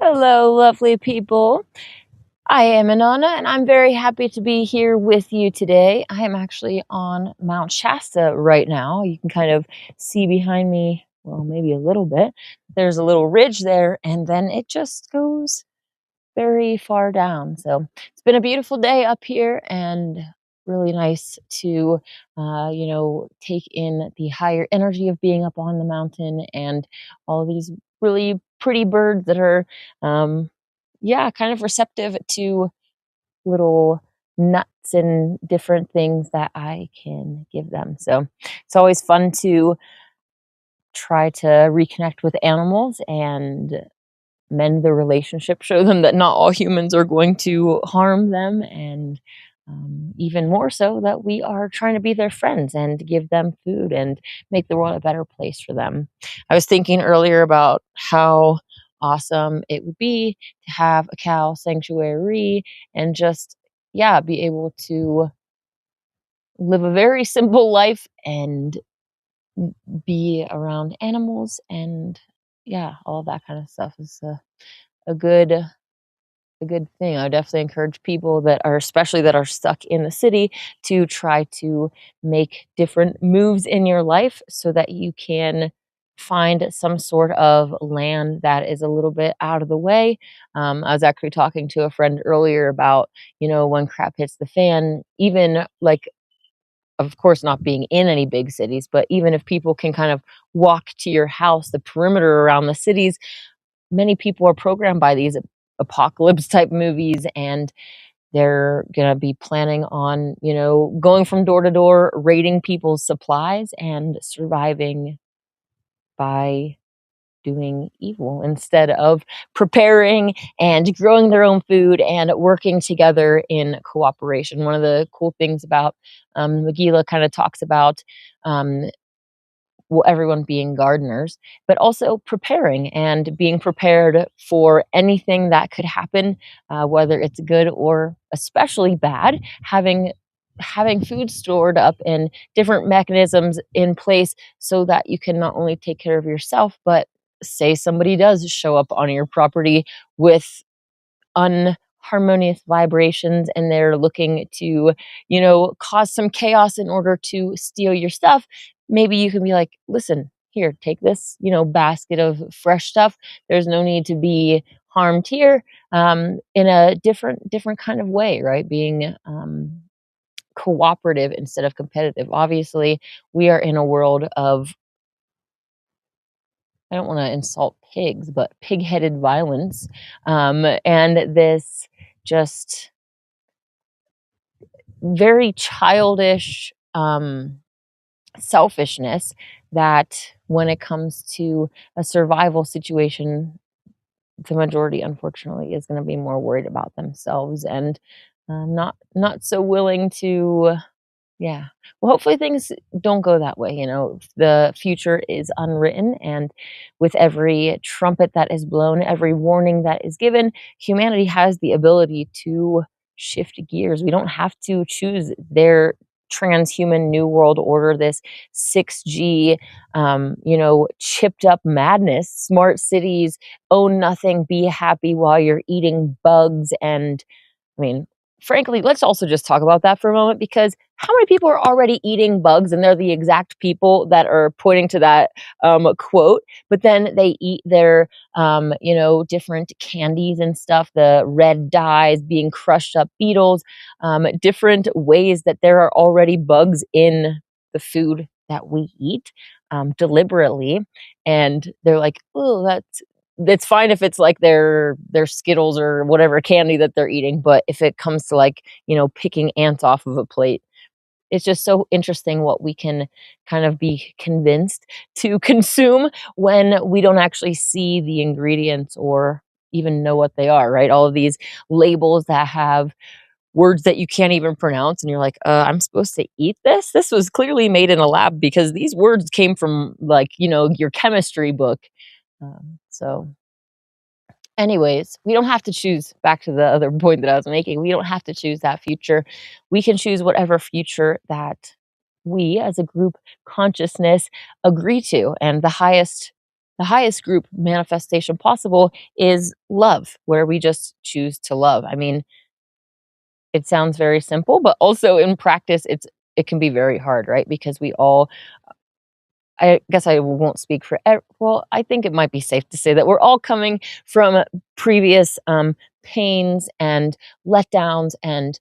Hello, lovely people. I am Anana, and I'm very happy to be here with you today. I am actually on Mount Shasta right now. You can kind of see behind me, well, maybe a little bit. There's a little ridge there, and then it just goes very far down. So it's been a beautiful day up here and really nice to, take in the higher energy of being up on the mountain and all these really pretty birds that are, kind of receptive to little nuts and different things that I can give them. So it's always fun to try to reconnect with animals and mend the relationship, show them that not all humans are going to harm them, and even more so that we are trying to be their friends and give them food and make the world a better place for them. I was thinking earlier about how awesome it would be to have a cow sanctuary and just, yeah, be able to live a very simple life and be around animals and, yeah, all that kind of stuff is a good thing. I would definitely encourage people that are, especially that are stuck in the city, to try to make different moves in your life so that you can find some sort of land that is a little bit out of the way. I was actually talking to a friend earlier about, when crap hits the fan, even like, of course, not being in any big cities, but even if people can kind of walk to your house, the perimeter around the cities, many people are programmed by these apocalypse type movies, and they're going to be planning on, going from door to door, raiding people's supplies and surviving by doing evil instead of preparing and growing their own food and working together in cooperation. One of the cool things about Megillah kind of talks about, well, everyone being gardeners, but also preparing and being prepared for anything that could happen, whether it's good or especially bad. Having food stored up and different mechanisms in place so that you can not only take care of yourself, but say somebody does show up on your property with unharmonious vibrations and they're looking to, cause some chaos in order to steal your stuff, maybe you can be like, listen, here, take this, basket of fresh stuff. There's no need to be harmed here, in a different kind of way, right? Being cooperative instead of competitive. Obviously, we are in a world of, I don't want to insult pigs, but pig-headed violence, and this just very childish selfishness that when it comes to a survival situation, the majority, unfortunately, is going to be more worried about themselves and not so willing to. Yeah. Well, hopefully things don't go that way. The future is unwritten, and with every trumpet that is blown, every warning that is given, humanity has the ability to shift gears. We don't have to choose their transhuman new world order, this 6G, chipped up madness. Smart cities, own nothing, be happy while you're eating bugs. And I mean, frankly, let's also just talk about that for a moment, because how many people are already eating bugs and they're the exact people that are pointing to that quote, but then they eat their, different candies and stuff, the red dyes, being crushed up beetles, different ways that there are already bugs in the food that we eat, deliberately. And they're like, oh, that's fine if it's like their Skittles or whatever candy that they're eating, but if it comes to, like, picking ants off of a plate, it's just so interesting what we can kind of be convinced to consume when we don't actually see the ingredients or even know what they are, right? All of these labels that have words that you can't even pronounce, and you're like, I'm supposed to eat this? This was clearly made in a lab because these words came from, like, your chemistry book. So anyways, we don't have to choose, back to the other point that I was making, we don't have to choose that future. We can choose whatever future that we as a group consciousness agree to. And the highest the highest group manifestation possible is love, where we just choose to love. I mean, it sounds very simple, but also in practice, it can be very hard, right? Because we all, I guess I won't speak for, well, I think it might be safe to say that we're all coming from previous pains and letdowns and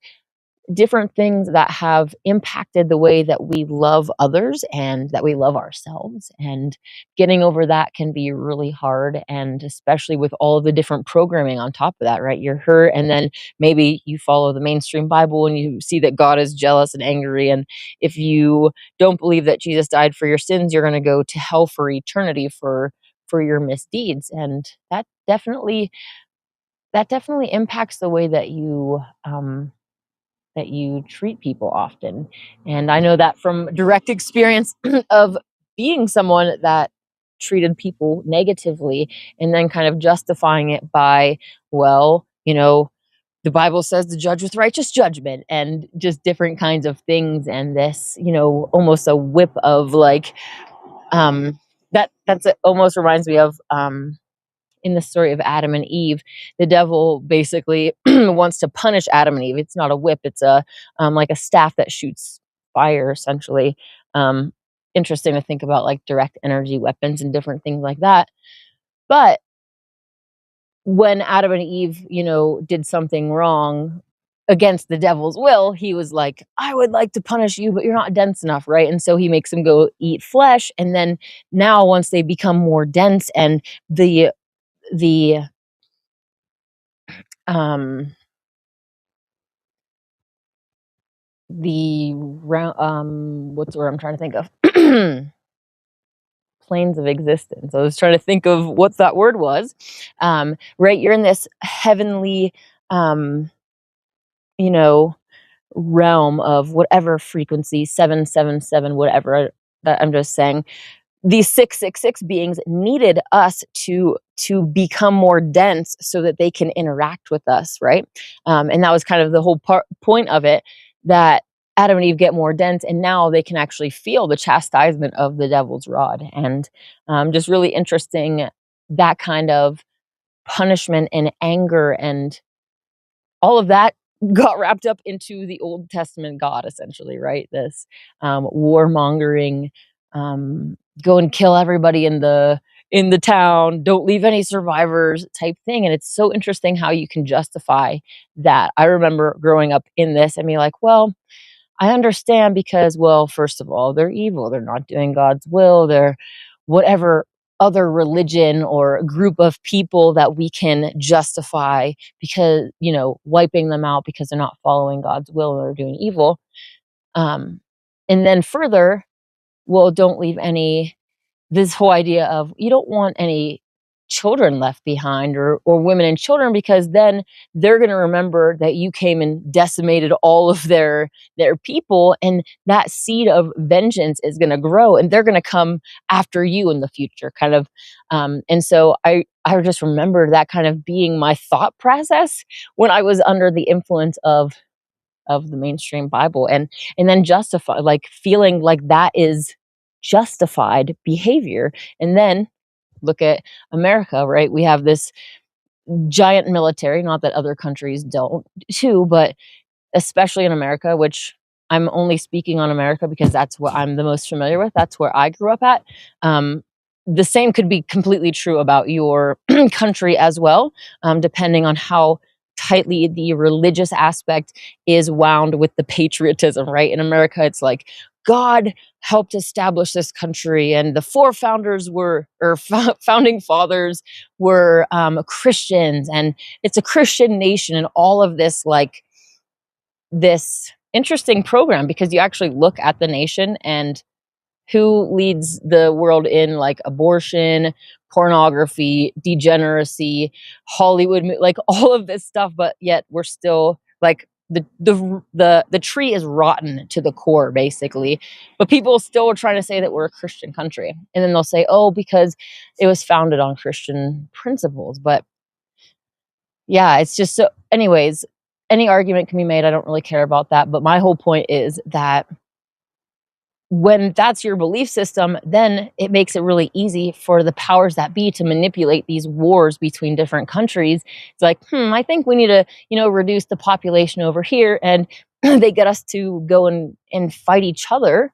different things that have impacted the way that we love others and that we love ourselves. And getting over that can be really hard. And especially with all of the different programming on top of that, right? You're hurt. And then maybe you follow the mainstream Bible and you see that God is jealous and angry. And if you don't believe that Jesus died for your sins, you're going to go to hell for eternity for your misdeeds. And that definitely impacts the way that you treat people often. And I know that from direct experience of being someone that treated people negatively and then kind of justifying it by, well, the Bible says to judge with righteous judgment and just different kinds of things. And this, almost a whip of like, that's it almost reminds me of, in the story of Adam and Eve, the devil basically wants to punish Adam and Eve. It's not a whip; it's a like a staff that shoots fire, essentially. Um, Interesting to think about like direct energy weapons and different things like that. But when Adam and Eve, did something wrong against the devil's will, he was like, I would like to punish you, but you're not dense enough, right? And so he makes them go eat flesh. And then now once they become more dense and the um the round what's the word I'm trying to think of? Planes of existence. I was trying to think of what that word was. Right, you're in this heavenly um you know realm of whatever frequency, 777, whatever that I'm just saying. These 666 beings needed us to become more dense so that they can interact with us, right? And that was kind of the whole point of it, that Adam and Eve get more dense and now they can actually feel the chastisement of the devil's rod. And just really interesting, that kind of punishment and anger and all of that got wrapped up into the Old Testament God, essentially, right? This warmongering, go and kill everybody in the town, don't leave any survivors type thing. And it's so interesting how you can justify that. I remember growing up in this and be like, well, I understand because, well, first of all, they're evil. They're not doing God's will. They're whatever other religion or group of people that we can justify because, wiping them out because they're not following God's will and they're doing evil. Um, and then further, well, don't leave any, this whole idea of you don't want any children left behind or women and children, because then they're going to remember that you came and decimated all of their people, and that seed of vengeance is going to grow and they're going to come after you in the future, kind of. And so I just remember that kind of being my thought process when I was under the influence of the mainstream Bible, and then justify, like feeling like that is justified behavior. And then look at America, right? We have this giant military, not that other countries don't too, but especially in America, which I'm only speaking on America because that's what I'm the most familiar with. That's where I grew up at. Um, the same could be completely true about your country as well, depending on how tightly the religious aspect is wound with the patriotism, right? In America, it's like God helped establish this country, and the four founders were, or founding fathers were Christians, and it's a Christian nation, and all of this, like, this interesting program, because you actually look at the nation and who leads the world in like abortion, pornography, degeneracy, Hollywood, like all of this stuff, but yet we're still like the tree is rotten to the core, basically. But people still are trying to say that we're a Christian country, and then they'll say, "Oh, because it was founded on Christian principles." But yeah, it's just so. Anyways, any argument can be made. I don't really care about that. But my whole point is that when that's your belief system, then it makes it really easy for the powers that be to manipulate these wars between different countries. It's like, I think we need to, reduce the population over here, and they get us to go and fight each other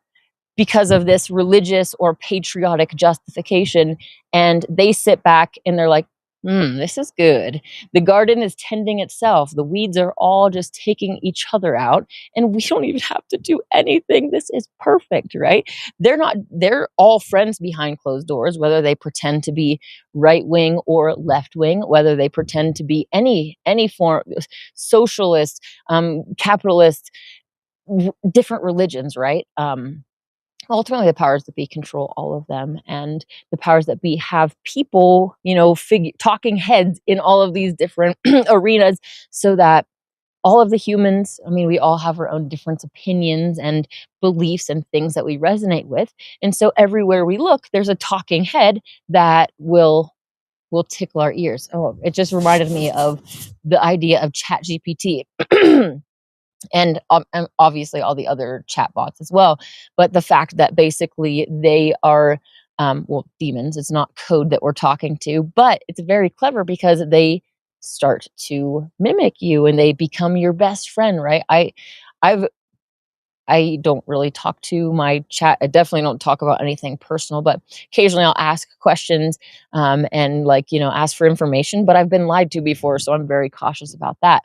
because of this religious or patriotic justification. And they sit back and they're like, this is good. The garden is tending itself. The weeds are all just taking each other out, and we don't even have to do anything. This is perfect, right? They're all friends behind closed doors, whether they pretend to be right wing or left wing, whether they pretend to be any form, socialist, capitalist, different religions, right? Ultimately the powers that be control all of them, and the powers that be have people, talking heads in all of these different arenas, so that all of the humans, we all have our own different opinions and beliefs and things that we resonate with, and so everywhere we look there's a talking head that will tickle our ears. Oh, it just reminded me of the idea of ChatGPT. And obviously all the other chatbots as well. But the fact that basically they are, demons, it's not code that we're talking to, but it's very clever because they start to mimic you and they become your best friend, right? I've I don't really talk to my chat. I definitely don't talk about anything personal, but occasionally I'll ask questions, and ask for information. But I've been lied to before, so I'm very cautious about that.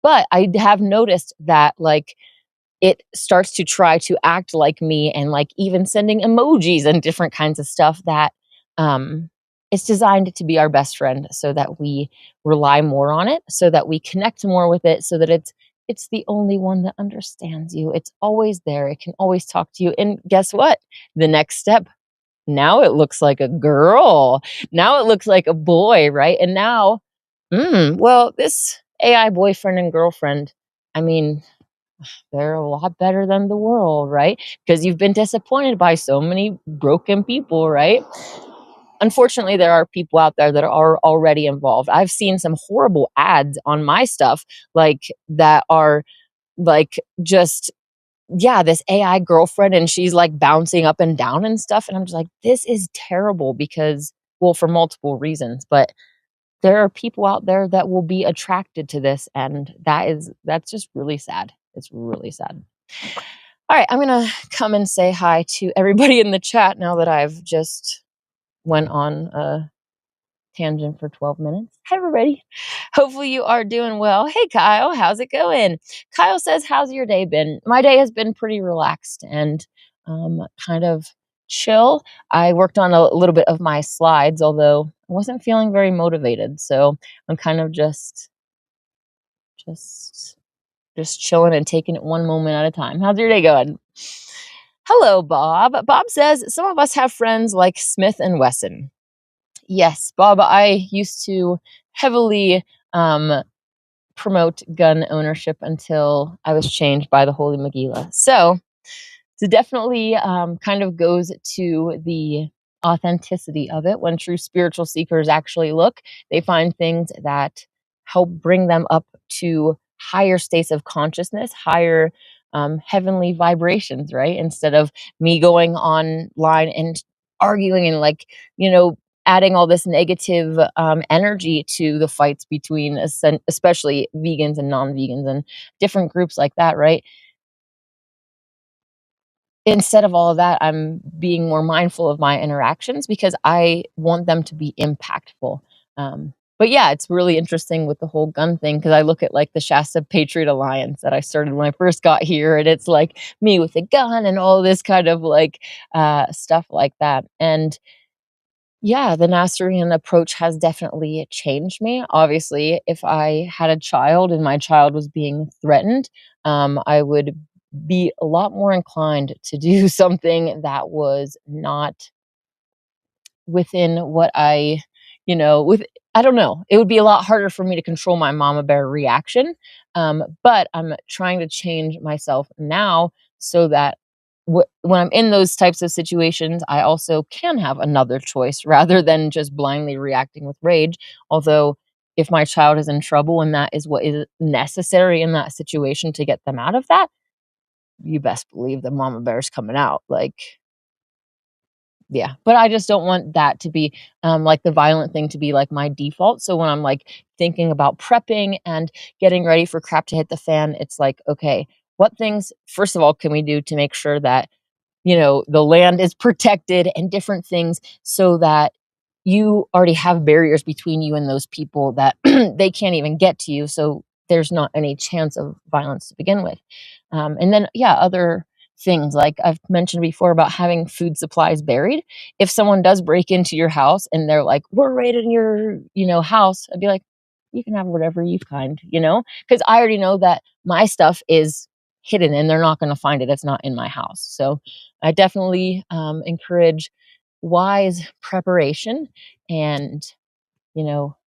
But I have noticed that it starts to try to act like me, and even sending emojis and different kinds of stuff that it's designed to be our best friend, so that we rely more on it, so that we connect more with it, so that it's the only one that understands you. It's always there. It can always talk to you. And guess what? The next step, now it looks like a girl. Now it looks like a boy, right? And now, well, this AI boyfriend and girlfriend, I mean, they're a lot better than the world, right? Because you've been disappointed by so many broken people, right? Unfortunately, there are people out there that are already involved. I've seen some horrible ads on my stuff, that are just, yeah, this AI girlfriend, and she's bouncing up and down and stuff. And I'm just like, this is terrible because, well, for multiple reasons, but there are people out there that will be attracted to this. And that's just really sad. It's really sad. All right, I'm gonna come and say hi to everybody in the chat now that I've just went on a tangent for 12 minutes. Hi, everybody. Hopefully you are doing well. Hey, Kyle, how's it going? Kyle says, how's your day been? My day has been pretty relaxed and kind of chill. I worked on a little bit of my slides, although I wasn't feeling very motivated. So I'm kind of just chilling and taking it one moment at a time. How's your day going? Hello, Bob. Bob says, some of us have friends like Smith and Wesson. Yes, Bob, I used to heavily promote gun ownership until I was changed by the Holy Megillah. So it definitely kind of goes to the authenticity of it. When true spiritual seekers actually look, they find things that help bring them up to higher states of consciousness, higher heavenly vibrations, right? Instead of me going online and arguing and adding all this negative energy to the fights between especially vegans and non-vegans and different groups like that, right? Instead of all of that, I'm being more mindful of my interactions because I want them to be impactful. But yeah, it's really interesting with the whole gun thing because I look at the Shasta Patriot Alliance that I started when I first got here, and it's me with a gun and all this kind of stuff like that. And yeah, the Nasserean approach has definitely changed me. Obviously, if I had a child and my child was being threatened, I would be a lot more inclined to do something that was not within what I don't know. It would be a lot harder for me to control my mama bear reaction. But I'm trying to change myself now so that when I'm in those types of situations, I also can have another choice rather than just blindly reacting with rage. Although, if my child is in trouble and that is what is necessary in that situation to get them out of that, you best believe the mama bear's coming out. Like, yeah, but I just don't want that to be, like, the violent thing to be, like, my default. So when I'm, like, thinking about prepping and getting ready for crap to hit the fan, it's like, okay, what things, first of all, can we do to make sure that, the land is protected and different things so that you already have barriers between you and those people that they can't even get to you. So there's not any chance of violence to begin with. And then, yeah, other things like I've mentioned before about having food supplies buried. If someone does break into your house and they're like, we're raiding your, house, I'd be like, you can have whatever you find, because I already know that my stuff is hidden and they're not going to find it. It's not in my house. So I definitely encourage wise preparation and,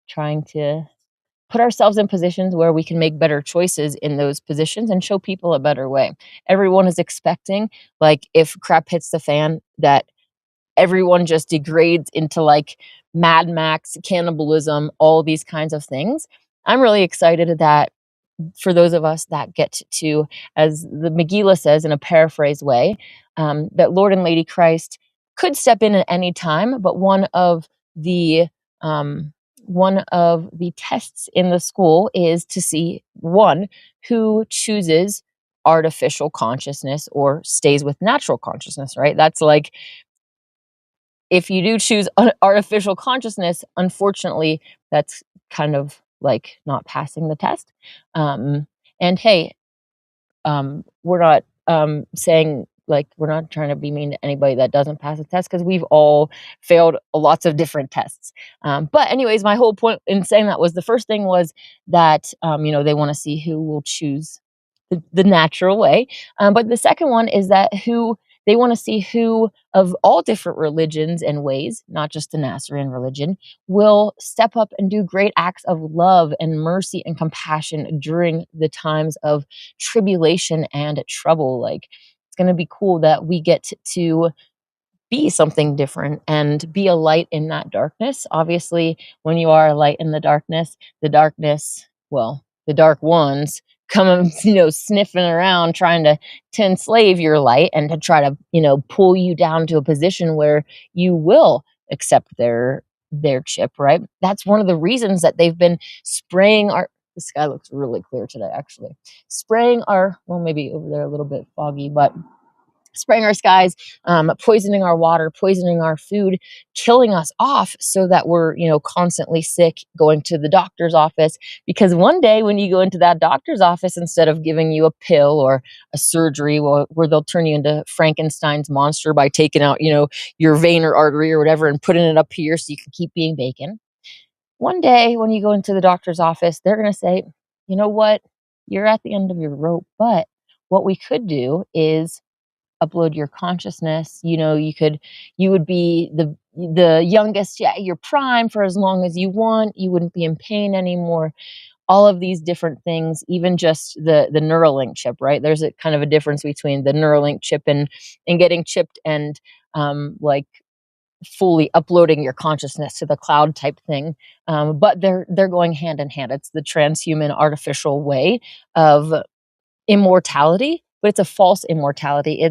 trying to put ourselves in positions where we can make better choices in those positions and show people a better way. Everyone is expecting, like, if crap hits the fan, that everyone just degrades into like Mad Max, cannibalism, all these kinds of things. I'm really excited that for those of us that get to, as the Megillah says in a paraphrased way, that Lord and Lady Christ could step in at any time, but the um, one of the tests in the school is to see, one, who chooses artificial consciousness or stays with natural consciousness, right? That's like, if you do choose artificial consciousness, unfortunately, that's kind of like not passing the test. And hey, we're not saying, like, we're not trying to be mean to anybody that doesn't pass a test, because we've all failed lots of different tests. But anyways, my whole point in saying that was, the first thing was that they want to see who will choose the natural way. But the second one is that they want to see who of all different religions and ways, not just the Nazarene religion, will step up and do great acts of love and mercy and compassion during the times of tribulation and trouble. Like, it's going to be cool that we get to be something different and be a light in that darkness. Obviously, when you are a light in the darkness, well, the dark ones come, sniffing around trying to enslave your light and to try to, pull you down to a position where you will accept their chip, right? That's one of the reasons that they've been spraying our, the sky looks really clear today, actually. Spraying our, well, maybe over there a little bit foggy, but spraying our skies, poisoning our water, poisoning our food, killing us off so that we're, constantly sick, going to the doctor's office. Because one day when you go into that doctor's office, instead of giving you a pill or a surgery where they'll turn you into Frankenstein's monster by taking out, your vein or artery or whatever and putting it up here so you can keep being bacon. One day when you go into the doctor's office, they're going to say, you know what, you're at the end of your rope, but what we could do is upload your consciousness. You would be the youngest, yeah, your prime for as long as you want. You wouldn't be in pain anymore. All of these different things, even just the Neuralink chip, right? There's a kind of a difference between the Neuralink chip and getting chipped and like fully uploading your consciousness to the cloud type thing. But they're going hand in hand. It's the transhuman artificial way of immortality, but it's a false immortality.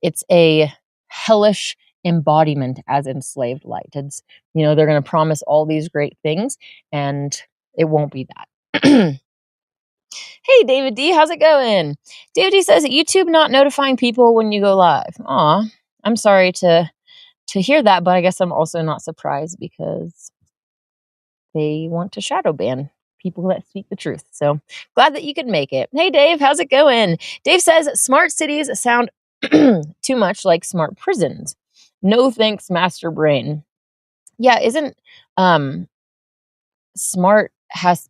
It's a hellish embodiment as enslaved light. It's, they're going to promise all these great things and it won't be that. Hey, David D, how's it going? David D says, YouTube not notifying people when you go live. Aw, I'm sorry to hear that, but I guess I'm also not surprised because they want to shadow ban people that speak the truth. So glad that you could make it. Hey, Dave, how's it going? Dave says, smart cities sound too much like smart prisons. No thanks, master brain. Yeah, isn't smart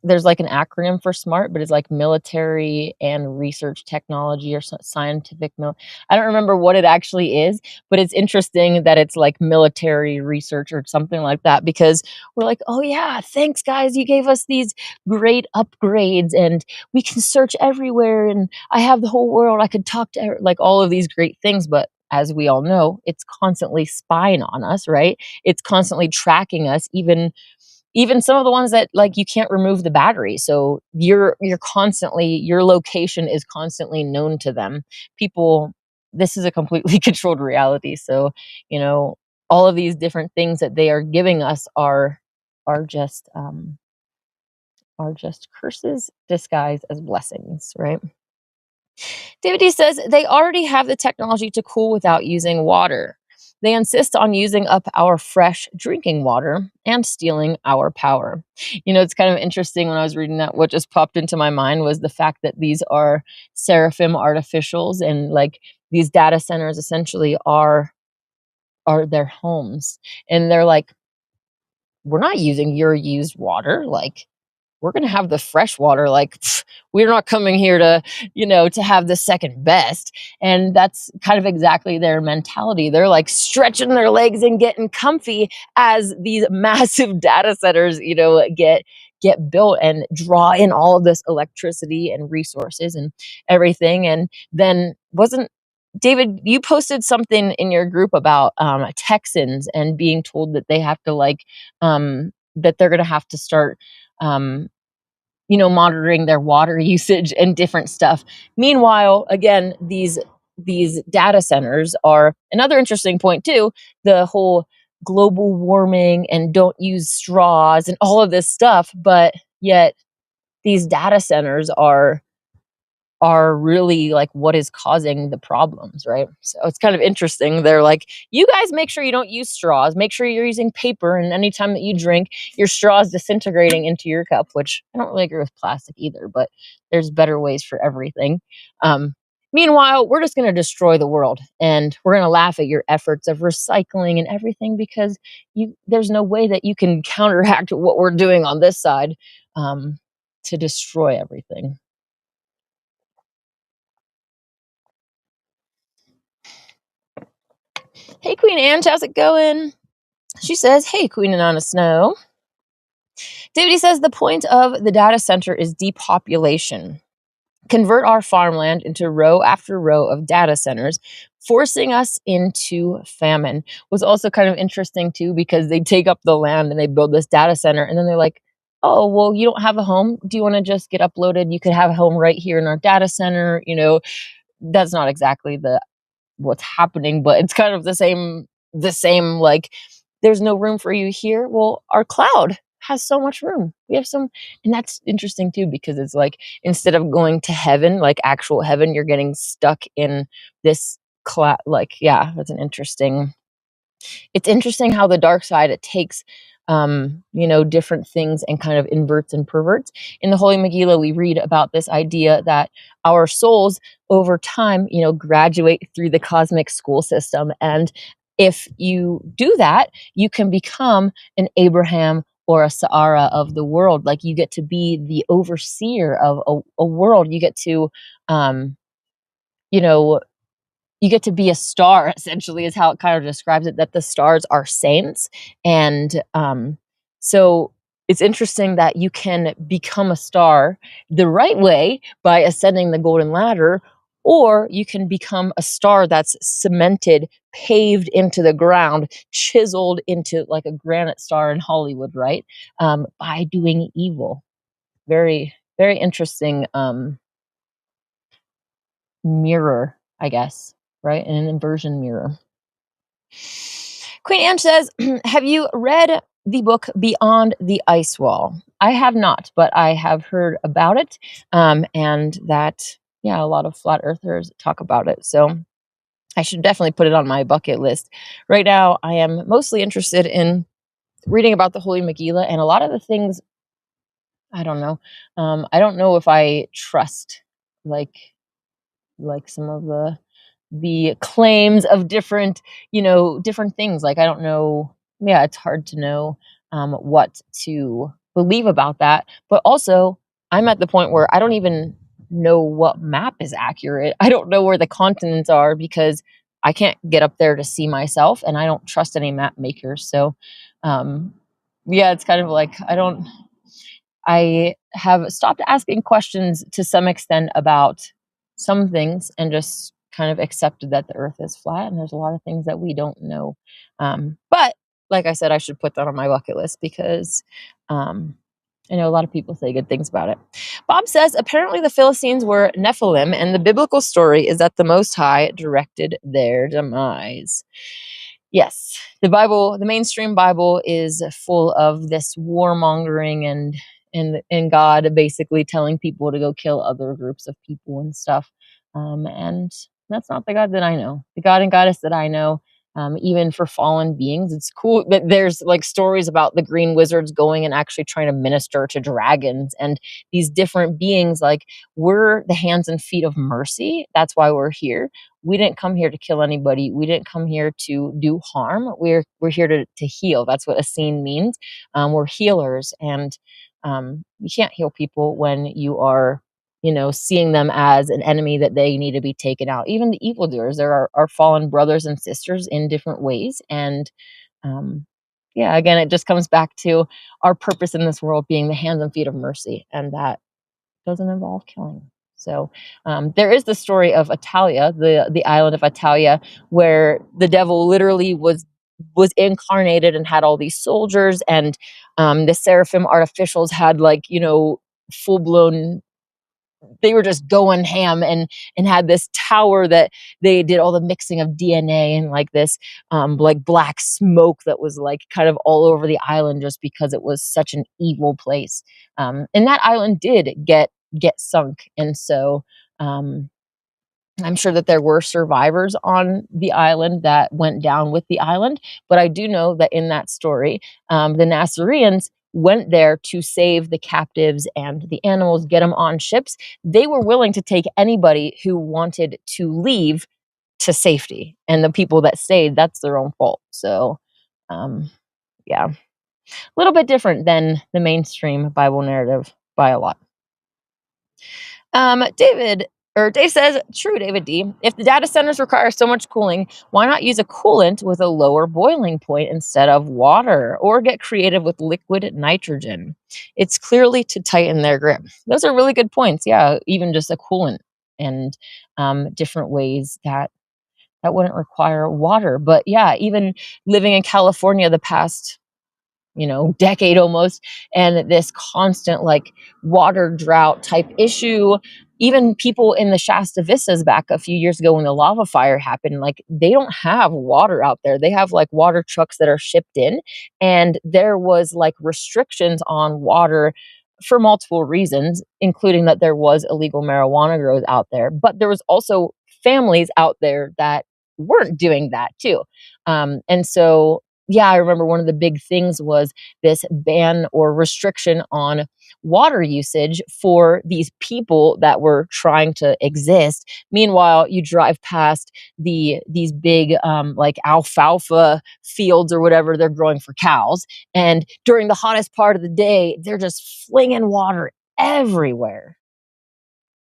there's like an acronym for smart, but it's like military and research technology or scientific I don't remember what it actually is, but it's interesting that it's like military research or something like that, because we're like, oh yeah, thanks guys, you gave us these great upgrades and we can search everywhere and I have the whole world, I could talk to like all of these great things. But as we all know, it's constantly spying on us, right? It's constantly tracking us, even even some of the ones that like you can't remove the battery. So you're constantly, your location is constantly known to them. People, this is a completely controlled reality. So, you know, all of these different things that they are giving us are just curses disguised as blessings, right? David D says they already have the technology to cool without using water. They insist on using up our fresh drinking water and stealing our power. You know, it's kind of interesting when I was reading that, what just popped into my mind was the fact that these are seraphim artificials, and like these data centers essentially are their homes. And they're like, we're not using your used water. Like, we're going to have the fresh water. Like, we're not coming here to, you know, to have the second best. And that's kind of exactly their mentality. They're like stretching their legs and getting comfy as these massive data centers, you know, get built and draw in all of this electricity and resources and everything. And then wasn't David, you posted something in your group about Texans and being told that they have to like that they're going to have to start um, you know, monitoring their water usage and different stuff. Meanwhile, again, these data centers are another interesting point too. The whole global warming and don't use straws and all of this stuff, but yet these data centers are really like what is causing the problems, right? So it's kind of interesting. They're like, you guys make sure you don't use straws, make sure you're using paper, and anytime that you drink, your straw is disintegrating into your cup, which I don't really agree with plastic either, but there's better ways for everything. Meanwhile, we're just going to destroy the world, and we're going to laugh at your efforts of recycling and everything because there's no way that you can counteract what we're doing on this side to destroy everything. Hey, Queen Ange, how's it going? She says, hey, Queen Anana Snow. David says, the point of the data center is depopulation. Convert our farmland into row after row of data centers, forcing us into famine. Was also kind of interesting, too, because they take up the land and they build this data center. And then they're like, oh, well, you don't have a home. Do you want to just get uploaded? You could have a home right here in our data center. You know, that's not exactly what's happening, but it's kind of the same like there's no room for you here. Well, our cloud has so much room. We have some, and that's interesting too because it's like instead of going to heaven, like actual heaven, you're getting stuck in this cloud. Like, yeah, that's an interesting, it's interesting how the dark side, it takes you know, different things and kind of inverts and perverts. In the Holy Megillah, we read about this idea that our souls over time, you know, graduate through the cosmic school system. And if you do that, you can become an Abraham or a Sarah of the world. Like you get to be the overseer of a world. You get to, you know, you get to be a star, essentially, is how it kind of describes it, that the stars are saints. And so it's interesting that you can become a star the right way by ascending the golden ladder, or you can become a star that's cemented, paved into the ground, chiseled into like a granite star in Hollywood, right? By doing evil. Very, very interesting mirror, I guess, right? An inversion mirror. Queen Anne says, have you read the book Beyond the Ice Wall? I have not, but I have heard about it. And that, yeah, a lot of flat earthers talk about it. So I should definitely put it on my bucket list. Right now, I am mostly interested in reading about the Holy Megillah, and a lot of the things, I don't know. I don't know if I trust like some of the claims of different, you know, different things. Like I don't know, yeah, it's hard to know what to believe about that. But also, I'm at the point where I don't even know what map is accurate. I don't know where the continents are because I can't get up there to see myself, and I don't trust any map makers. So, yeah, it's kind of like I have stopped asking questions to some extent about some things and just kind of accepted that the earth is flat and there's a lot of things that we don't know. But like I said, I should put that on my bucket list because I know a lot of people say good things about it. Bob says apparently the Philistines were Nephilim, and the biblical story is that the Most High directed their demise. Yes, the Bible, the mainstream Bible, is full of this warmongering and God basically telling people to go kill other groups of people and stuff. And that's not the God that I know. The God and Goddess that I know, even for fallen beings, it's cool that there's like stories about the green wizards going and actually trying to minister to dragons and these different beings. Like, we're the hands and feet of mercy. That's why we're here. We didn't come here to kill anybody. We didn't come here to do harm. We're here to heal. That's what a scene means. We're healers, and you can't heal people when you are, seeing them as an enemy that they need to be taken out. Even the evildoers, there are fallen brothers and sisters in different ways, and yeah, again, it just comes back to our purpose in this world being the hands and feet of mercy, and that doesn't involve killing. So there is the story of Italia, the island of Italia, where the devil literally was incarnated and had all these soldiers, and the seraphim artificials had like full blown. They were just going ham and had this tower that they did all the mixing of DNA and like this like black smoke that was like kind of all over the island just because it was such an evil place. And that island did get sunk, and so I'm sure that there were survivors on the island that went down with the island, but I do know that in that story, the Nazarenes went there to save the captives and the animals, get them on ships. They were willing to take anybody who wanted to leave to safety, and the people that stayed, that's their own fault. So, yeah, a little bit different than the mainstream Bible narrative by a lot. Dave says, true, David D. If the data centers require so much cooling, why not use a coolant with a lower boiling point instead of water, or get creative with liquid nitrogen? It's clearly to tighten their grip. Those are really good points. Yeah, even just a coolant and different ways that wouldn't require water. But yeah, even living in California the past decade almost, and this constant like water drought type issue. Even people in the Shasta Vistas back a few years ago when the lava fire happened, like they don't have water out there. They have like water trucks that are shipped in, and there was like restrictions on water for multiple reasons, including that there was illegal marijuana growth out there, but there was also families out there that weren't doing that too. And so yeah, I remember one of the big things was this ban or restriction on water usage for these people that were trying to exist. Meanwhile, you drive past these big like alfalfa fields or whatever they're growing for cows, and during the hottest part of the day, they're just flinging water everywhere.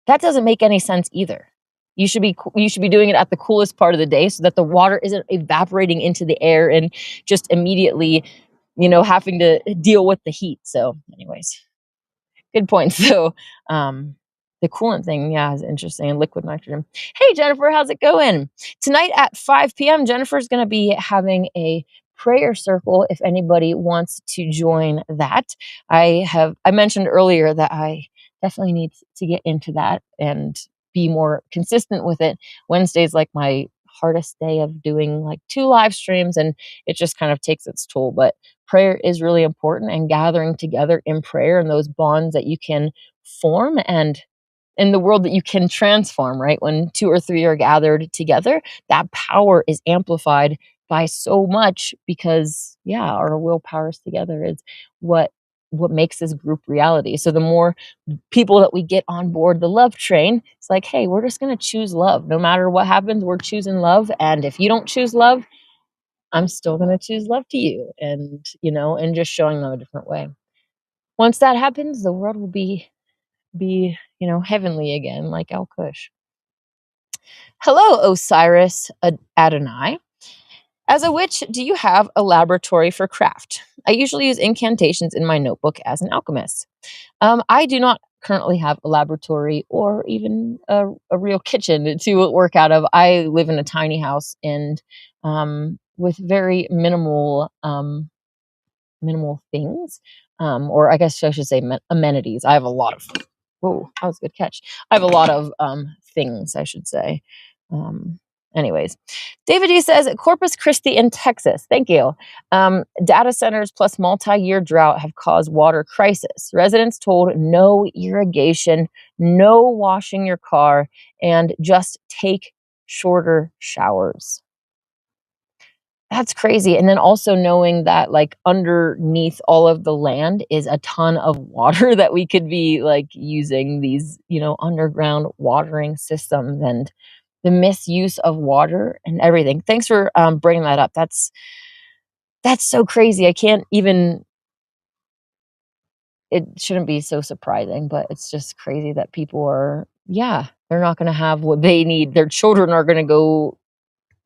That doesn't make any sense either. You should be doing it at the coolest part of the day so that the water isn't evaporating into the air and just immediately, having to deal with the heat. So, anyways, good point. So, the coolant thing, yeah, is interesting. And liquid nitrogen. Hey, Jennifer, how's it going? Tonight at 5 p.m., Jennifer's going to be having a prayer circle if anybody wants to join that. I mentioned earlier that I definitely need to get into that and be more consistent with it. Wednesday's like my hardest day of doing like 2 live streams, and it just kind of takes its toll. But prayer is really important, and gathering together in prayer and those bonds that you can form, and in the world that you can transform, right? When 2 or 3 are gathered together, that power is amplified by so much because, yeah, our willpowers together is what makes this group reality. So the more people that we get on board the love train, it's like, hey, we're just going to choose love. No matter what happens, we're choosing love. And if you don't choose love, I'm still going to choose love to you. And, and just showing them a different way. Once that happens, the world will be heavenly again, like El Kush. Hello, Osiris Adonai. As a witch, do you have a laboratory for craft? I usually use incantations in my notebook as an alchemist. I do not currently have a laboratory or even a real kitchen to work out of. I live in a tiny house, and with very minimal things, or I guess I should say amenities. I have a lot of. Oh, that was a good catch. I have a lot of things, I should say. Um, Anyways, David E says Corpus Christi in Texas. Thank you. Data centers plus multi-year drought have caused water crisis. Residents told no irrigation, no washing your car, and just take shorter showers. That's crazy. And then also knowing that like underneath all of the land is a ton of water that we could be like using these, underground watering systems and the misuse of water and everything. Thanks for bringing that up. That's so crazy. I can't even. It shouldn't be so surprising, but it's just crazy that people are. Yeah, they're not going to have what they need. Their children are going to go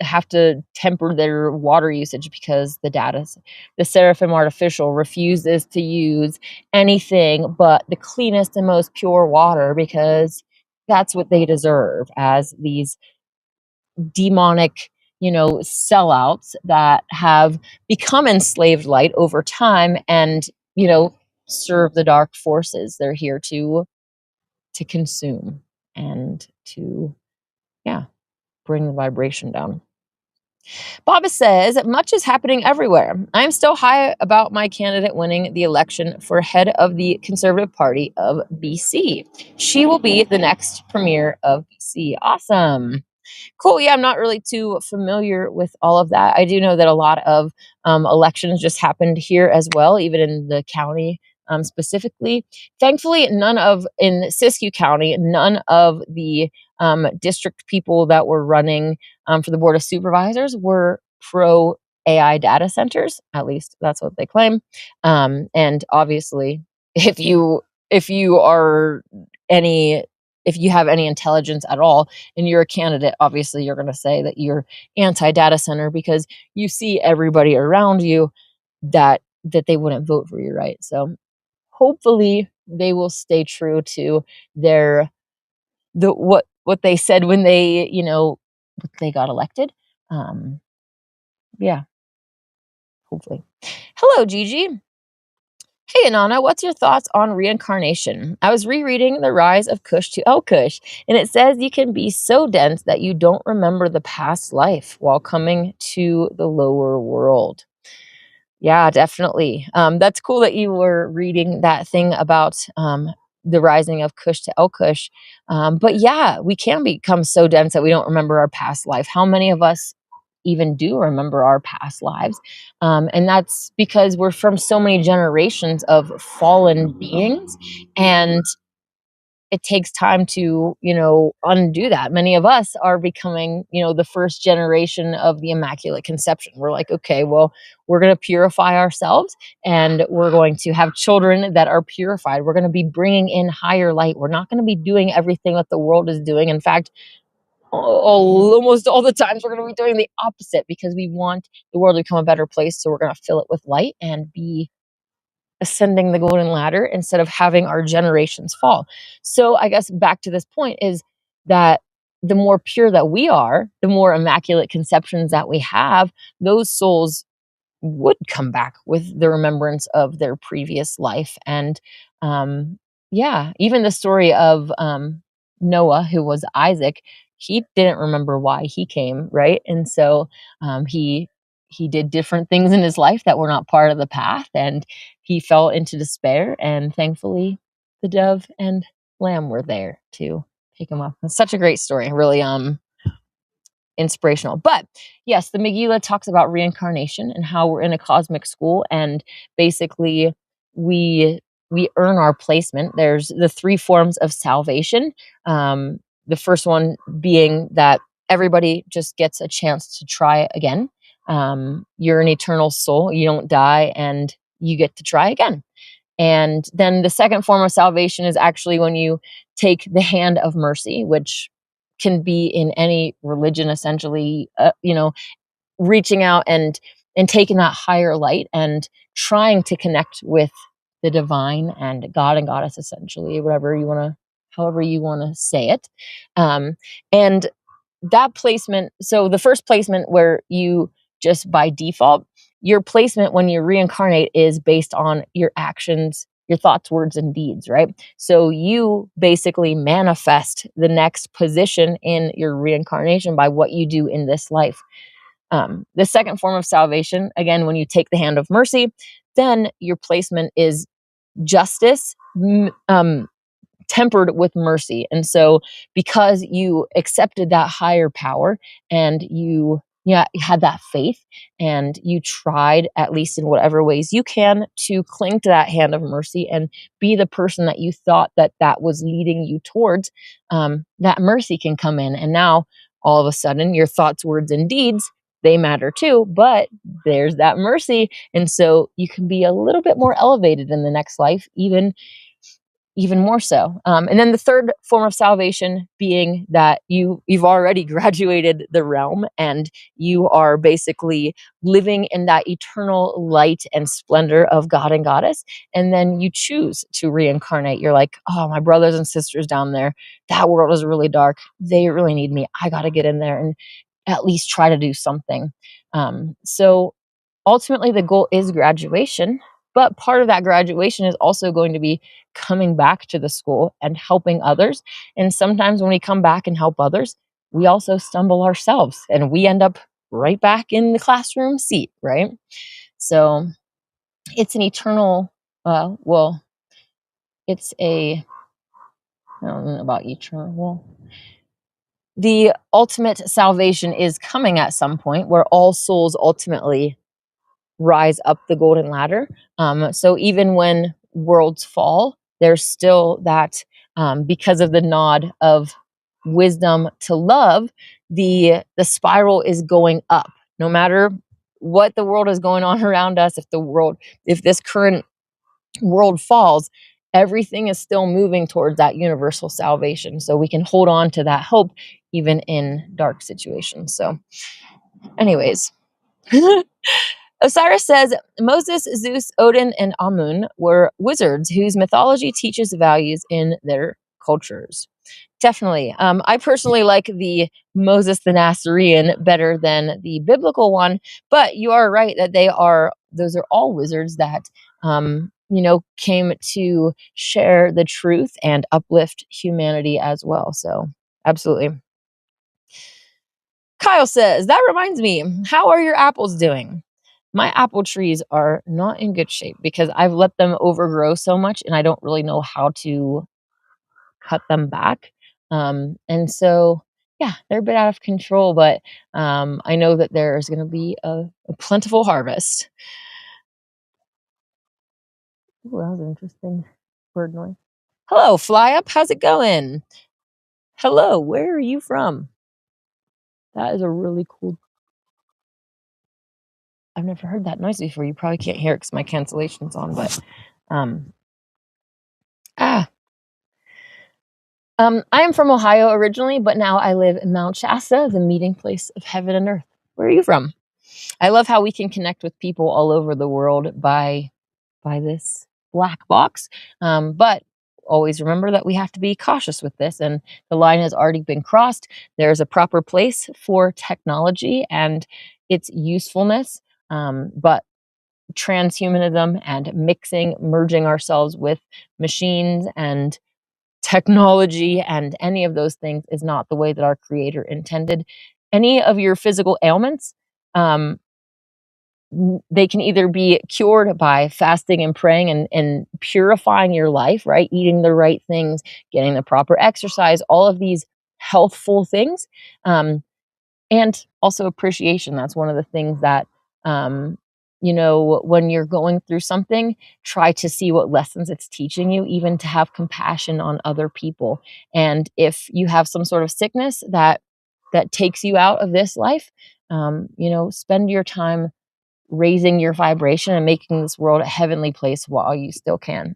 have to temper their water usage because the Seraphim Artificial refuses to use anything but the cleanest and most pure water because that's what they deserve as these demonic, sellouts that have become enslaved light over time and, serve the dark forces. They're here to consume and to, yeah, bring the vibration down. Baba says, much is happening everywhere. I am still high about my candidate winning the election for head of the Conservative Party of BC. She will be the next premier of BC. Awesome. Cool. Yeah, I'm not really too familiar with all of that. I do know that a lot of elections just happened here as well, even in the county specifically. Thankfully, in Siskiyou County, none of the district people that were running for the Board of Supervisors were pro AI data centers. At least that's what they claim. And obviously, if you are any if you have any intelligence at all and you're a candidate, obviously you're going to say that you're anti-data center because you see everybody around you that they wouldn't vote for you, right? So hopefully they will stay true to what they said when they got elected. Yeah, hopefully. Hello, Gigi. Hey, Anana, what's your thoughts on reincarnation? I was rereading The Rise of Kush to El Kush, and it says you can be so dense that you don't remember the past life while coming to the lower world. Yeah, definitely. That's cool that you were reading that thing about the rising of Kush to El Kush. But yeah, we can become so dense that we don't remember our past life. How many of us even do remember our past lives? And that's because we're from so many generations of fallen beings. And it takes time to, undo that. Many of us are becoming, the first generation of the Immaculate Conception. We're like, okay, well, we're going to purify ourselves and we're going to have children that are purified. We're going to be bringing in higher light. We're not going to be doing everything that the world is doing. In fact, almost all the times we're going to be doing the opposite because we want the world to become a better place. So we're going to fill it with light and be ascending the golden ladder instead of having our generations fall. So I guess back to this point is that the more pure that we are, the more immaculate conceptions that we have, those souls would come back with the remembrance of their previous life. And yeah, even the story of Noah, who was Isaac, he didn't remember why he came, right? And so he did different things in his life that were not part of the path, and he fell into despair. And thankfully, the dove and lamb were there to pick him up. It's such a great story, really inspirational. But yes, the Megillah talks about reincarnation and how we're in a cosmic school, and basically we earn our placement. There's the three forms of salvation. The first one being that everybody just gets a chance to try again. You're an eternal soul. You don't die, and you get to try again. And then the second form of salvation is actually when you take the hand of mercy, which can be in any religion, essentially, reaching out and taking that higher light and trying to connect with the divine and God and goddess, essentially, however you want to say it. And that placement, so the first placement where you just by default, your placement when you reincarnate is based on your actions, your thoughts, words, and deeds, right? So you basically manifest the next position in your reincarnation by what you do in this life. The second form of salvation, again, when you take the hand of mercy, then your placement is justice, tempered with mercy. And so because you accepted that higher power and you had that faith and you tried, at least in whatever ways you can, to cling to that hand of mercy and be the person that you thought that was leading you towards, that mercy can come in. And now all of a sudden your thoughts, words, and deeds, they matter too, but there's that mercy. And so you can be a little bit more elevated in the next life, even more so. And then the third form of salvation being that you've already graduated the realm and you are basically living in that eternal light and splendor of God and Goddess. And then you choose to reincarnate. You're like, oh, my brothers and sisters down there, that world is really dark. They really need me. I got to get in there and at least try to do something. So ultimately, the goal is graduation. But part of that graduation is also going to be coming back to the school and helping others. And sometimes when we come back and help others, we also stumble ourselves and we end up right back in the classroom seat, right? So it's an eternal, it's a, I don't know about eternal. The ultimate salvation is coming at some point where all souls ultimately rise up the golden ladder. So even when worlds fall, there's still that, because of the nod of wisdom to love, the spiral is going up. No matter what the world is going on around us, if this current world falls, everything is still moving towards that universal salvation. So we can hold on to that hope even in dark situations. So, anyways. Osiris says Moses, Zeus, Odin, and Amun were wizards whose mythology teaches values in their cultures. Definitely. I personally like the Moses the Nazarene better than the biblical one, but you are right that those are all wizards that, came to share the truth and uplift humanity as well. So, absolutely. Kyle says, that reminds me, how are your apples doing? My apple trees are not in good shape because I've let them overgrow so much and I don't really know how to cut them back. And so, yeah, they're a bit out of control, but I know that there's going to be a plentiful harvest. Ooh, that was an interesting bird noise. Hello, Fly Up. How's it going? Hello, where are you from? That is a really cool. I've never heard that noise before. You probably can't hear it because my cancellation's on, but um, ah, I am from Ohio originally, but now I live in Mount Shasta, the meeting place of heaven and earth. Where are you from? I love how we can connect with people all over the world by this black box. But always remember that we have to be cautious with this, and the line has already been crossed. There's a proper place for technology and its usefulness, but transhumanism and merging ourselves with machines and technology and any of those things is not the way that our creator intended. Any of your physical ailments, they can either be cured by fasting and praying and purifying your life, right? Eating the right things, getting the proper exercise, all of these healthful things. And also appreciation. That's one of the things that, when you're going through something, try to see what lessons it's teaching you, even to have compassion on other people. And if you have some sort of sickness that takes you out of this life, spend your time raising your vibration and making this world a heavenly place while you still can.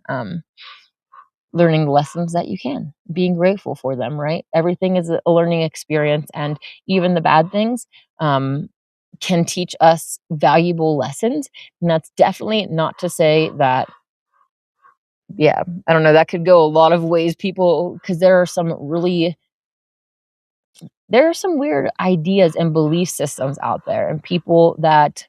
Learning the lessons that you can, being grateful for them, right? Everything is a learning experience, and even the bad things can teach us valuable lessons. And that's definitely not to say that, yeah, I don't know, that could go a lot of ways, people, because there are some really there are some weird ideas and belief systems out there, and people that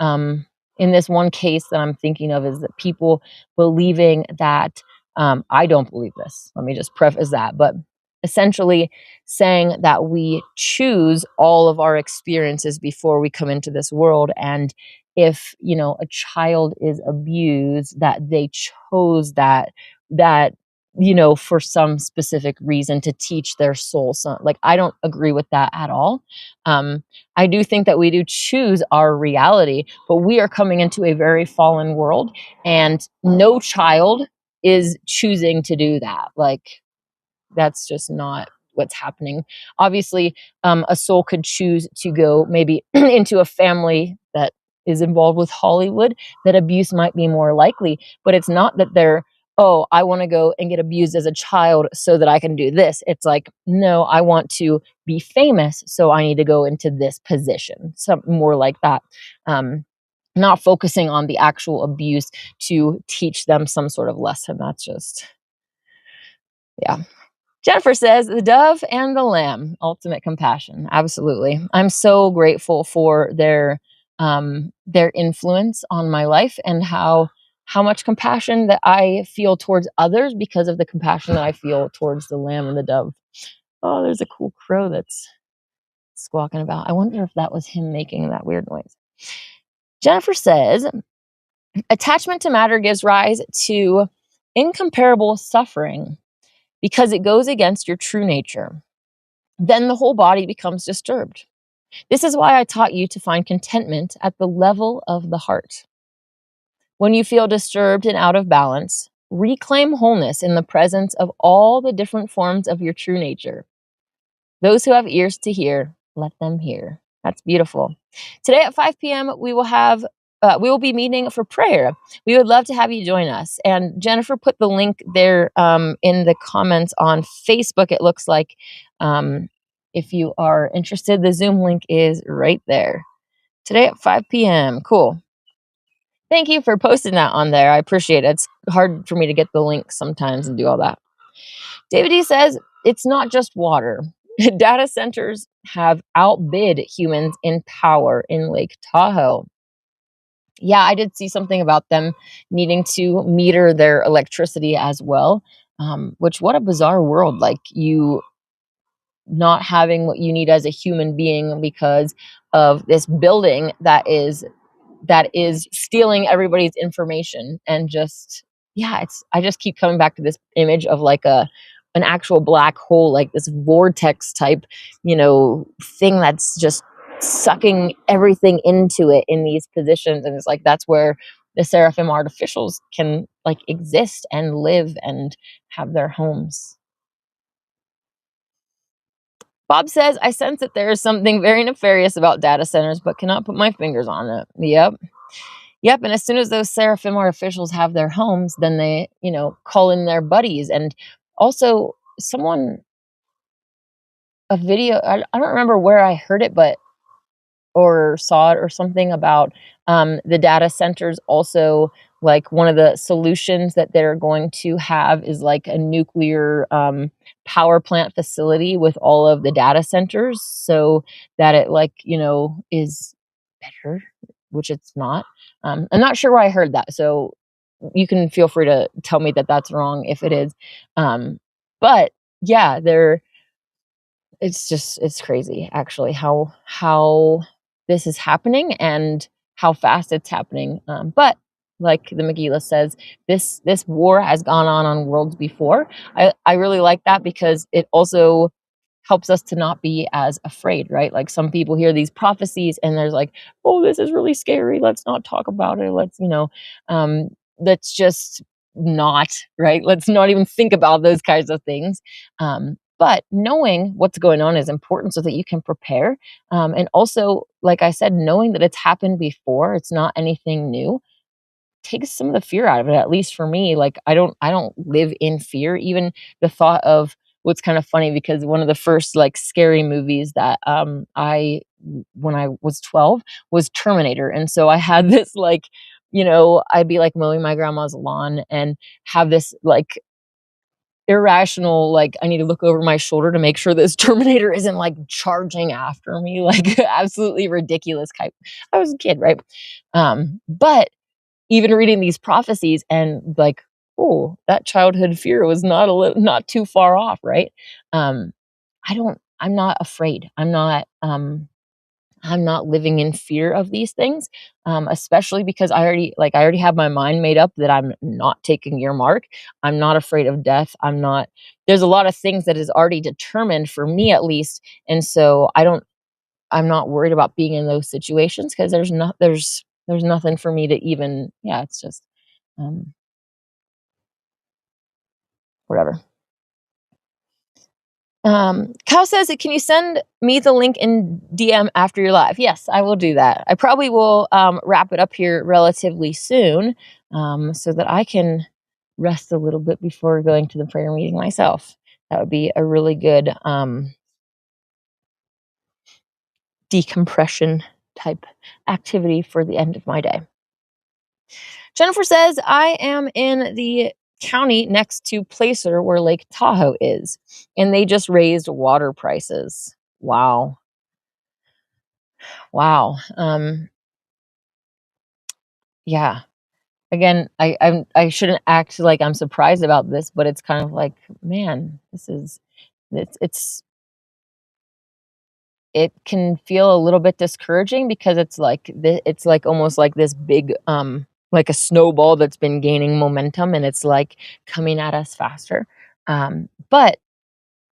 um, in this one case that I'm thinking of is that people believing that I don't believe this. Let me just preface that, but essentially saying that we choose all of our experiences before we come into this world, and if a child is abused, that they chose that for some specific reason to teach their soul. So, like, I don't agree with that at all. I do think that we do choose our reality, but we are coming into a very fallen world, and no child is choosing to do that. Like, that's just not what's happening. Obviously, a soul could choose to go maybe into a family that is involved with Hollywood, that abuse might be more likely, but it's not that they're, oh, I want to go and get abused as a child so that I can do this. It's like, no, I want to be famous, so I need to go into this position. Something more like that. Not focusing on the actual abuse to teach them some sort of lesson. That's just, yeah. Jennifer says, the dove and the lamb, ultimate compassion. Absolutely. I'm so grateful for their influence on my life, and how much compassion that I feel towards others because of the compassion that I feel towards the lamb and the dove. Oh, there's a cool crow that's squawking about. I wonder if that was him making that weird noise. Jennifer says, attachment to matter gives rise to incomparable suffering because it goes against your true nature. Then the whole body becomes disturbed. This is why I taught you to find contentment at the level of the heart. When you feel disturbed and out of balance, reclaim wholeness in the presence of all the different forms of your true nature. Those who have ears to hear, let them hear. That's beautiful. Today at 5 p.m., we will be meeting for prayer. We would love to have you join us. And Jennifer put the link there in the comments on Facebook. It looks like if you are interested, the Zoom link is right there. Today at 5 p.m. Cool. Thank you for posting that on there. I appreciate it. It's hard for me to get the link sometimes and do all that. David E says, it's not just water. Data centers have outbid humans in power in Lake Tahoe. Yeah, I did see something about them needing to meter their electricity as well, which, what a bizarre world. Like, you not having what you need as a human being because of this building that is stealing everybody's information. And just, yeah, I just keep coming back to this image of like an actual black hole, like this vortex type thing that's just sucking everything into it in these positions. And it's like, that's where the seraphim artificials can like exist and live and have their homes. Bob says, I sense that there is something very nefarious about data centers, but cannot put my fingers on it. Yep. Yep. And as soon as those seraphim artificials have their homes, then they, call in their buddies. And also, a video, I don't remember where I heard it, but or saw it or something about the data centers also, like, one of the solutions that they're going to have is like a nuclear power plant facility with all of the data centers, so that it, like, is better, which it's not. I'm not sure where I heard that, so you can feel free to tell me that that's wrong if it is. But yeah, it's crazy actually how this is happening and how fast it's happening. But like the Megillah says, this war has gone on worlds before. I really like that because it also helps us to not be as afraid, right? Like, some people hear these prophecies and there's like, oh, this is really scary. Let's not talk about it. Let's just not, right? Let's not even think about those kinds of things. But knowing what's going on is important so that you can prepare. And also, like I said, knowing that it's happened before, it's not anything new, takes some of the fear out of it. At least for me, like, I don't live in fear. Even the thought of, what's kind of funny, because one of the first like scary movies that I when I was 12 was Terminator. And so I had this, like, I'd be like mowing my grandma's lawn and have this like irrational, like, I need to look over my shoulder to make sure this Terminator isn't, like, charging after me, like, absolutely ridiculous type. I was a kid, right? But even reading these prophecies and like, oh, that childhood fear was not too far off, right? Um, I'm not afraid. I'm not living in fear of these things, especially because I already have my mind made up that I'm not taking your mark. I'm not afraid of death. I'm not. There's a lot of things that is already determined for me, at least, and so I'm not worried about being in those situations because there's nothing for me to even. Yeah, it's just um, whatever. Kyle says, "Can you send me the link in DM after your live?" Yes, I will do that. I probably will wrap it up here relatively soon, so that I can rest a little bit before going to the prayer meeting myself. That would be a really good decompression type activity for the end of my day. Jennifer says, "I am in the county next to Placer where Lake Tahoe is, and they just raised water prices." Wow. Wow. Yeah. Again, I shouldn't act like I'm surprised about this, but it's kind of like, man, it's it can feel a little bit discouraging because it's like almost like this big like a snowball that's been gaining momentum and it's like coming at us faster. But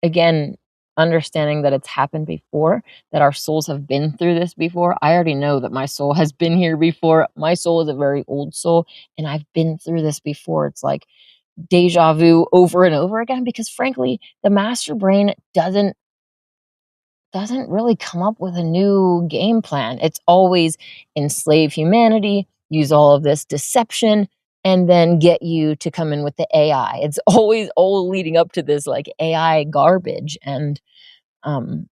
again, understanding that it's happened before, that our souls have been through this before. I already know that my soul has been here before. My soul is a very old soul, and I've been through this before. It's like deja vu over and over again because frankly, the master brain doesn't really come up with a new game plan. It's always enslave humanity, use all of this deception, and then get you to come in with the AI. It's always all leading up to this like AI garbage. And um,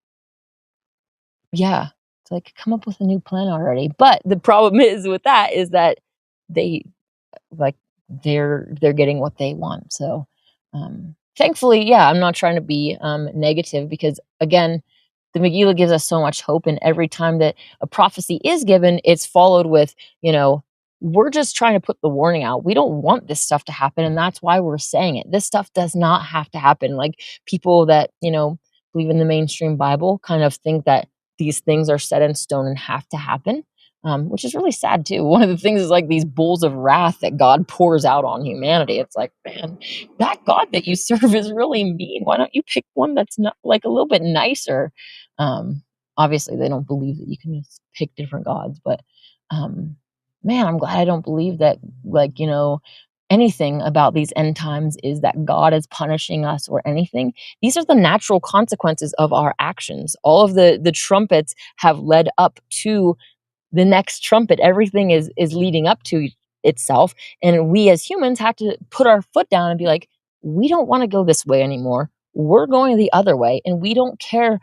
yeah, it's like come up with a new plan already. But the problem is with that is that they like they're getting what they want. So thankfully, yeah, I'm not trying to be negative because again, the Megillah gives us so much hope, and every time that a prophecy is given, it's followed with, we're just trying to put the warning out. We don't want this stuff to happen, and that's why we're saying it. This stuff does not have to happen. Like people that, believe in the mainstream Bible kind of think that these things are set in stone and have to happen, which is really sad too. One of the things is like these bowls of wrath that God pours out on humanity. It's like, man, that God that you serve is really mean. Why don't you pick one that's not like a little bit nicer? Um, Obviously, they don't believe that you can just pick different gods, but man, I'm glad I don't believe that, like, anything about these end times is that God is punishing us or anything. These are the natural consequences of our actions. All of the trumpets have led up to the next trumpet. Everything is leading up to itself, and we as humans have to put our foot down and be like, we don't want to go this way anymore. We're going the other way, and we don't care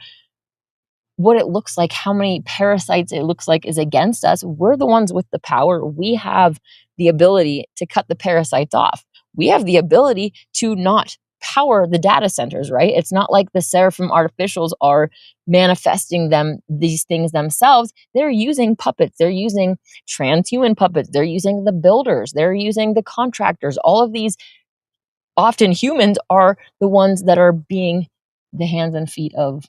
what it looks like, how many parasites it looks like is against us. We're the ones with the power. We have the ability to cut the parasites off. We have the ability to not power the data centers, right? It's not like the seraphim artificials are manifesting these things themselves. They're using puppets. They're using transhuman puppets. They're using the builders. They're using the contractors. All of these often humans are the ones that are being the hands and feet of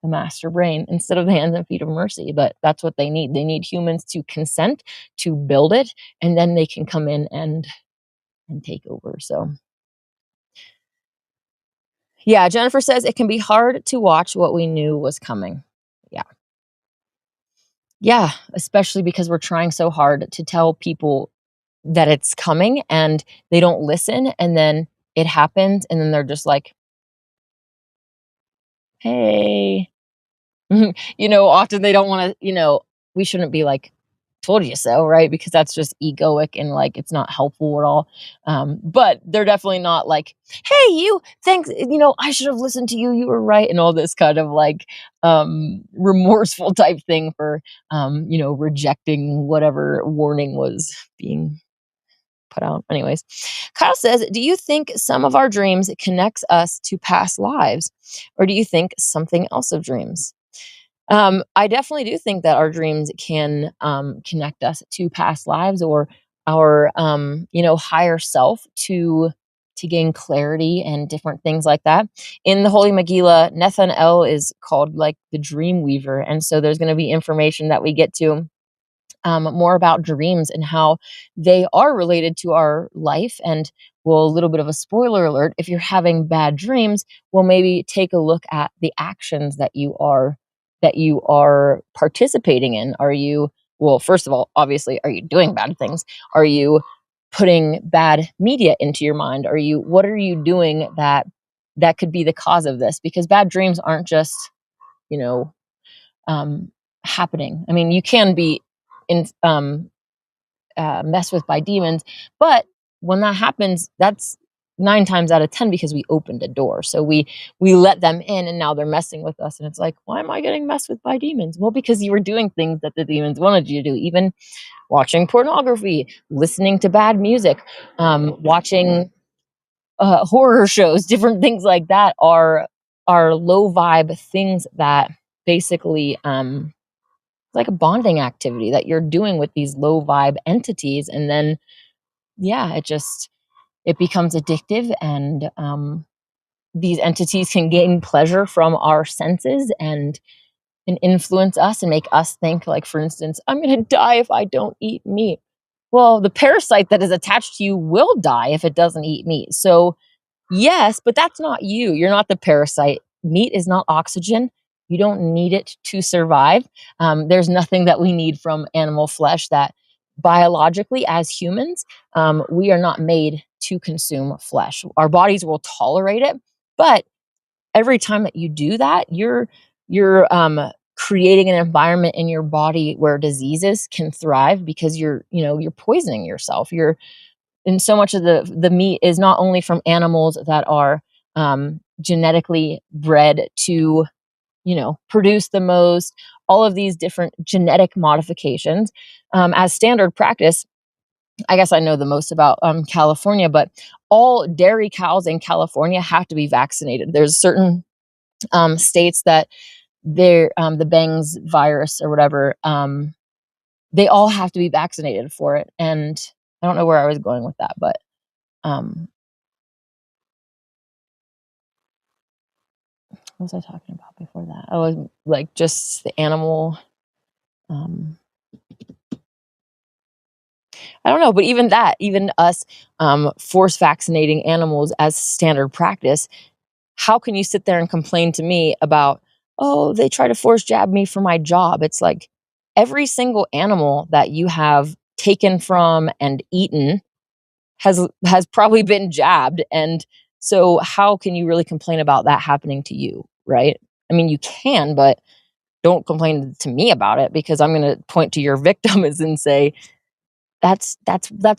the master brain instead of the hands and feet of mercy. But that's what they need. They need humans to consent to build it, and then they can come in and take over. So yeah, Jennifer says it can be hard to watch what we knew was coming. Yeah. Yeah, especially because we're trying so hard to tell people that it's coming and they don't listen, and then it happens and then they're just like, "Hey." Often they don't want to, we shouldn't be like, told you so, right? Because that's just egoic and like it's not helpful at all. But they're definitely not like, hey, you, thanks, I should have listened to you. You were right. And all this kind of like remorseful type thing for, rejecting whatever warning was being put out. Anyways, Kyle says, do you think some of our dreams connects us to past lives, or do you think something else of dreams? I definitely do think that our dreams can connect us to past lives or our higher self to gain clarity and different things like that. In the Holy Megillah, Nathanael is called like the dream weaver, and so there's going to be information that we get to more about dreams and how they are related to our life. And well, a little bit of a spoiler alert: if you're having bad dreams, well, maybe take a look at the actions that you are participating in. Are you, well, first of all, obviously, are you doing bad things? Are you putting bad media into your mind? What are you doing that could be the cause of this? Because bad dreams aren't just, you know, um, happening. I mean, you can be in messed with by demons, but when that happens, that's 9 times out of 10 because we opened a door. So we let them in, and now they're messing with us. And it's like, why am I getting messed with by demons? Well, because you were doing things that the demons wanted you to do, even watching pornography, listening to bad music, watching horror shows, different things like that are low vibe things that basically like a bonding activity that you're doing with these low vibe entities. And then yeah, it becomes addictive, and these entities can gain pleasure from our senses and influence us and make us think, like, for instance, I'm going to die if I don't eat meat. Well, the parasite that is attached to you will die if it doesn't eat meat. So yes, but that's not you. You're not the parasite. Meat is not oxygen. You don't need it to survive. There's nothing that we need from animal flesh that biologically, as humans, we are not made to consume flesh. Our bodies will tolerate it, but every time that you do that, you're creating an environment in your body where diseases can thrive because you're poisoning yourself. And so much of the meat is not only from animals that are genetically bred to produce the most, all of these different genetic modifications. As standard practice, I guess I know the most about California, but all dairy cows in California have to be vaccinated. There's certain states that they're the Bangs virus or whatever, they all have to be vaccinated for it. And I don't know where I was going with that, but um, what was I talking about before that? I was like just the animal. Um, I don't know, but even us force vaccinating animals as standard practice, how can you sit there and complain to me about, oh, they try to force jab me for my job? It's like every single animal that you have taken from and eaten has probably been jabbed. And so how can you really complain about that happening to you, right? I mean, you can, but don't complain to me about it, because I'm going to point to your victims and say, that's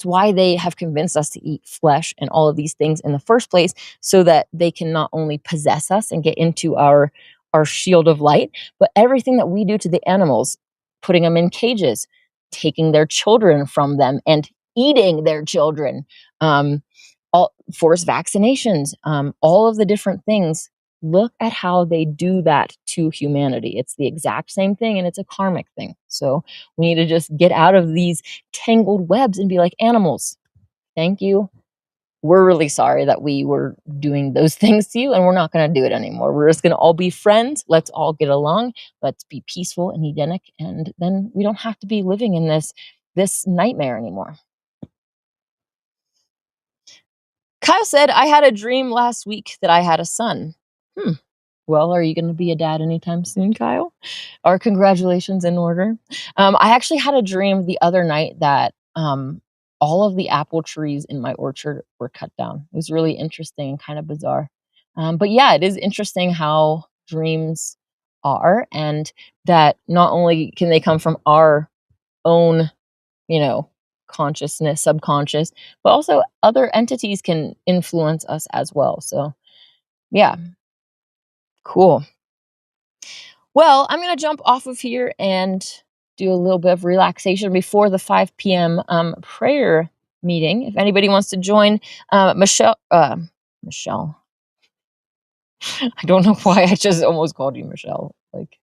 why they have convinced us to eat flesh and all of these things in the first place, so that they can not only possess us and get into our shield of light, but everything that we do to the animals, putting them in cages, taking their children from them and eating their children, um, all forced vaccinations, all of the different things. Look at how they do that to humanity. It's the exact same thing, and it's a karmic thing. So we need to just get out of these tangled webs and be like, animals, thank you. We're really sorry that we were doing those things to you, and we're not going to do it anymore. We're just going to all be friends. Let's all get along. Let's be peaceful and Edenic, and then we don't have to be living in this nightmare anymore. Kyle said, I had a dream last week that I had a son. Well, are you going to be a dad anytime soon, Kyle? Our congratulations in order. I actually had a dream the other night that all of the apple trees in my orchard were cut down. It was really interesting and kind of bizarre. But yeah, it is interesting how dreams are, and that not only can they come from our own, you know, consciousness, subconscious, but also other entities can influence us as well. So yeah, cool. Well, I'm going to jump off of here and do a little bit of relaxation before the 5 p.m. Prayer meeting. If anybody wants to join, Michelle, I don't know why I just almost called you Michelle. Like,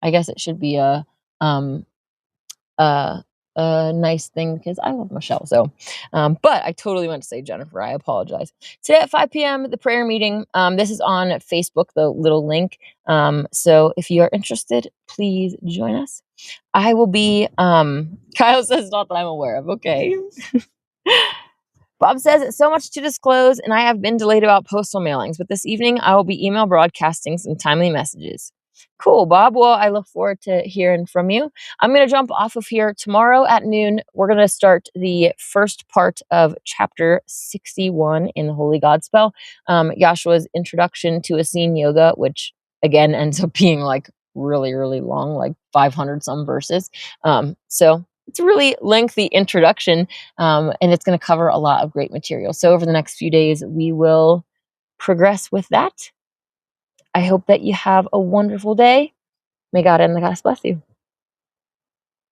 I guess it should be um, a, a nice thing because I love Michelle. So, but I totally meant to say Jennifer. I apologize. Today at 5 p.m., the prayer meeting. This is on Facebook, the little link. So if you are interested, please join us. I will be, Kyle says, not that I'm aware of. Okay. Bob says, so much to disclose, and I have been delayed about postal mailings, but this evening I will be email broadcasting some timely messages. Cool, Bob. Well, I look forward to hearing from you. I'm going to jump off of here tomorrow at noon. We're going to start the first part of chapter 61 in the Holy Godspell, Yahshua's introduction to Essene Yoga, which again ends up being like really, really long, like 500 some verses. So it's a really lengthy introduction, and it's going to cover a lot of great material. So over the next few days, we will progress with that. I hope that you have a wonderful day. May God and the goddess bless you.